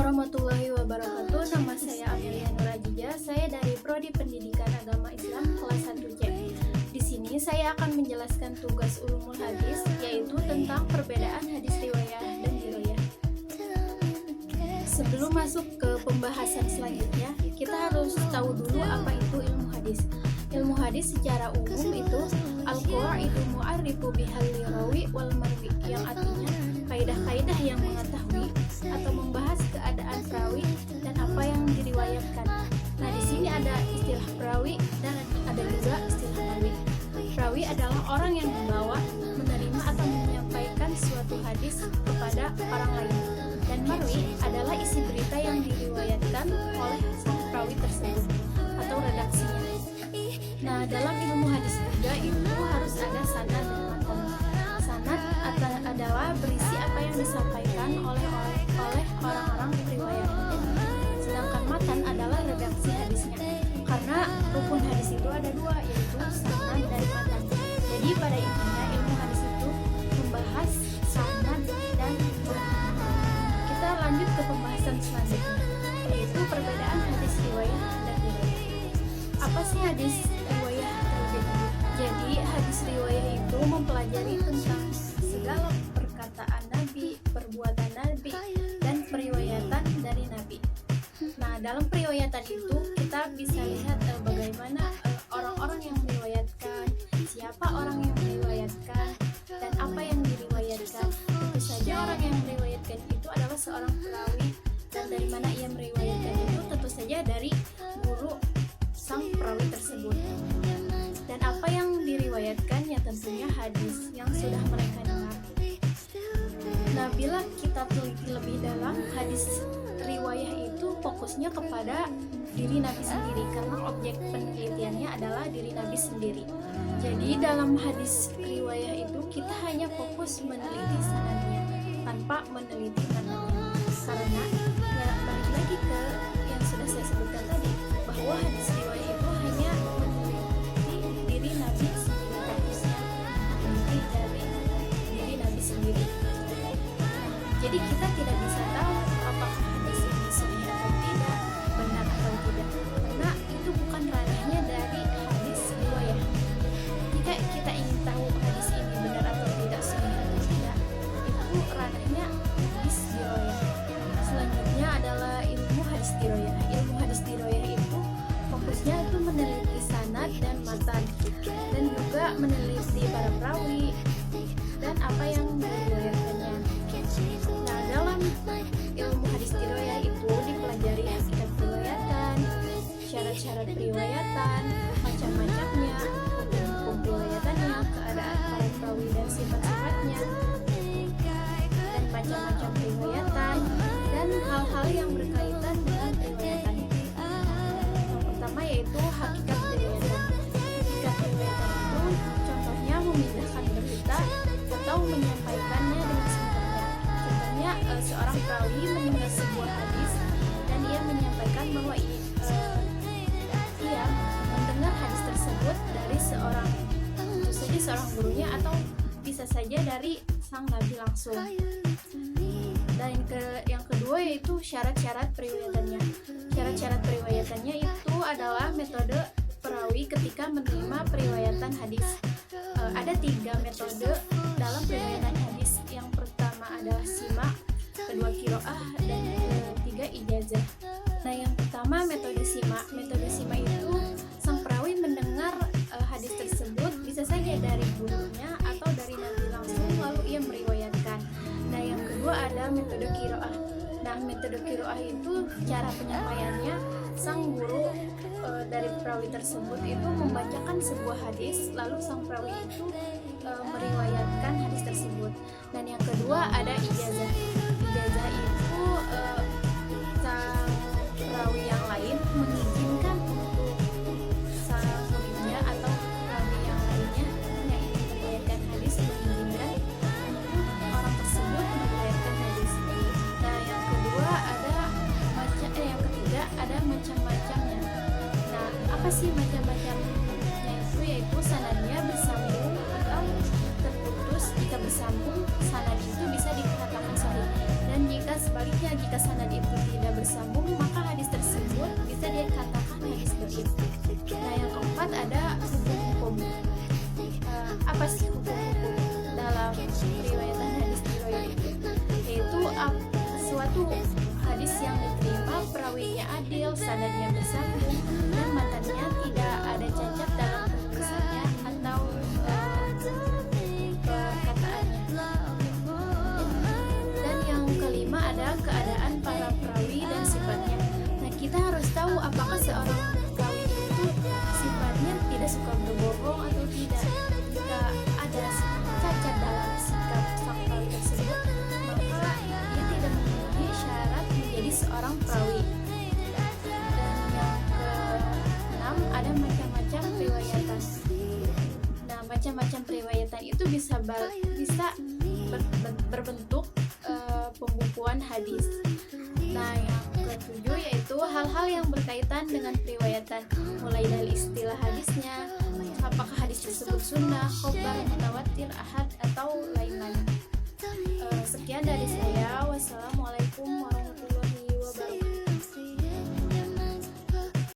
warahmatullahi wabarakatuh. Nama saya Amelia Nurajija. Saya dari Prodi Pendidikan Agama Islam kelas 1C. Di sini saya akan menjelaskan tugas ulumul hadis, yaitu tentang perbedaan hadis riwayah dan diroyah. Sebelum masuk ke pembahasan selanjutnya, kita harus tahu dulu apa itu ilmu hadis. Ilmu hadis secara umum itu al-qawaidu mu'arrifu bihal lirawi wal marwi, yang artinya kaidah-kaidah yang mengetahui atau membahas keadaan perawi dan apa yang diriwayatkan. Nah, di sini ada istilah perawi dan ada juga istilah marwi. Perawi adalah orang yang membawa, menerima atau menyampaikan suatu hadis kepada orang lain. Dan marwi adalah isi berita yang diriwayatkan oleh sang perawi tersebut atau redaksinya. Nah, dalam ilmu hadis juga itu harus ada sanad dan matan. Sanad adalah berisi apa yang disampaikan oleh orang-orang riwayat. Sedangkan matan adalah redaksi hadisnya. Karena rukun hadis itu ada dua, yaitu sanad dan matan. Jadi pada intinya ilmu hadis itu membahas sanad dan matan. Kita lanjut ke pembahasan selanjutnya, yaitu perbedaan hadis riwayah dan diroyah. Apa sih hadis riwayah terlebih dahulu? Jadi hadis riwayah itu mempelajari tentang segala perkataan Nabi, perbuatan Nabi, dan periwayatan dari Nabi. Nah, dalam periwayatan itu kita bisa lihat bagaimana orang-orang yang meriwayatkan, siapa orang yang meriwayatkan, dan apa yang diriwayatkan. Tentu saja orang yang meriwayatkan itu adalah seorang perawi, dan dari mana ia meriwayatkan itu tentu saja dari guru sang perawi tersebut. Dan apa yang diriwayatkan ya tentunya hadis yang sudah mereka dengar. Nah, bila kita teliti lebih dalam, hadis riwayah itu fokusnya kepada diri Nabi sendiri, karena objek penelitiannya adalah diri Nabi sendiri. Jadi dalam hadis riwayah itu kita hanya fokus meneliti sanadnya tanpa meneliti matanya. Karena ya balik lagi ke yang sudah saya sebutkan tadi, bahwa hadis riwayah itu hanya meneliti diri Nabi sendiri, fokusnya meneliti dari diri Nabi sendiri. Jadi kita tidak bisa tahu apakah hadis ini sahih atau tidak, benar atau tidak, karena itu bukan ranahnya dari hadis riwayah. Jika kita ingin tahu hadis ini benar atau tidak, sahih atau tidak, itu ranahnya hadis riwayah. Selanjutnya adalah ilmu hadis riwayah. Ilmu hadis riwayah itu fokusnya itu meneliti sanad dan matan, dan juga meneliti para perawi dan apa yang diriwayatkannya. Nah, dalam ilmu hadis riwayah itu dipelajari hakikat periwayatan, syarat-syarat periwayatan, macam-macamnya, hukum periwayatannya, keadaan para perawi dan sifat-sifatnya, dan macam-macam periwayatan, dan hal-hal yang berkaitan dengan periwayatan. Yang pertama yaitu hakikat periwayatan. Hakikat periwayatan itu contohnya memindahkan berita atau menyampaikannya dengan sempurna. Contohnya seorang perawi mendengar sebuah hadis dan ia menyampaikan bahwa ia mendengar hadis tersebut dari seorang, tentu saja seorang gurunya, atau bisa saja dari sang nabi langsung. Dan yang kedua yaitu syarat-syarat periwayatannya. Syarat-syarat periwayatannya itu adalah metode perawi ketika menerima periwayatan hadis. Ada 3 metode dalam periwayatan hadis. Yang pertama adalah simak, kedua qiraah, dan ketiga ijazah. Nah, yang pertama metode simak. Metode simak itu sang perawi mendengar hadis tersebut bisa saja dari gurunya atau dari nabi langsung, lalu ia meriwayatkan. Nah, yang kedua ada metode qiraah. Nah, metode qiraah itu cara penyampaiannya, sang guru dari perawi tersebut itu membacakan sebuah hadis, lalu sang perawi itu meriwayatkan hadis tersebut. Dan yang kedua ada ijazah. Ijazah itu sang perawi yang lain mengizinkan untuk sang muridnya atau perawi yang lainnya yang ingin meriwayatkan hadis, mengizinkan untuk orang tersebut meriwayatkan hadis. Nah, yang kedua yang ketiga ada macam-macamnya. Nah, apa sih macam-macamnya itu? Yaitu sanadnya bersambung atau terputus. Jika bersambung, sanad itu bisa dikatakan sahih, dan jika sebaliknya, jika sanad itu tidak bersambung, maka hadis tersebut bisa dikatakan hadis dhaif. Nah, yang keempat ada hukum-hukum. Apa sih hukum-hukum dalam riwayatan hadis riwayat itu? Yaitu suatu hadis yang diterima perawinya adil, sanadnya bersambung, dan matanya tidak ada cacat dalam penulisannya atau perkataannya. Dan yang kelima ada keadaan para perawi dan sifatnya. Nah, kita harus tahu apakah seorang perawi itu sifatnya tidak suka berbohong atau tidak. Jika ada cacat dalam sikap sang perawi tersebut, maka dia tidak memenuhi syarat menjadi seorang perawi. Dan yang keenam ada macam-macam riwayatan. Nah, macam-macam riwayatan itu bisa berbentuk pembukuan hadis. Nah, yang ketujuh yaitu hal-hal yang berkaitan dengan riwayatan, mulai dari istilah hadisnya, apakah hadis tersebut sunnah, khobar, mutawatir, ahad, atau lain-lain. Sekian dari saya.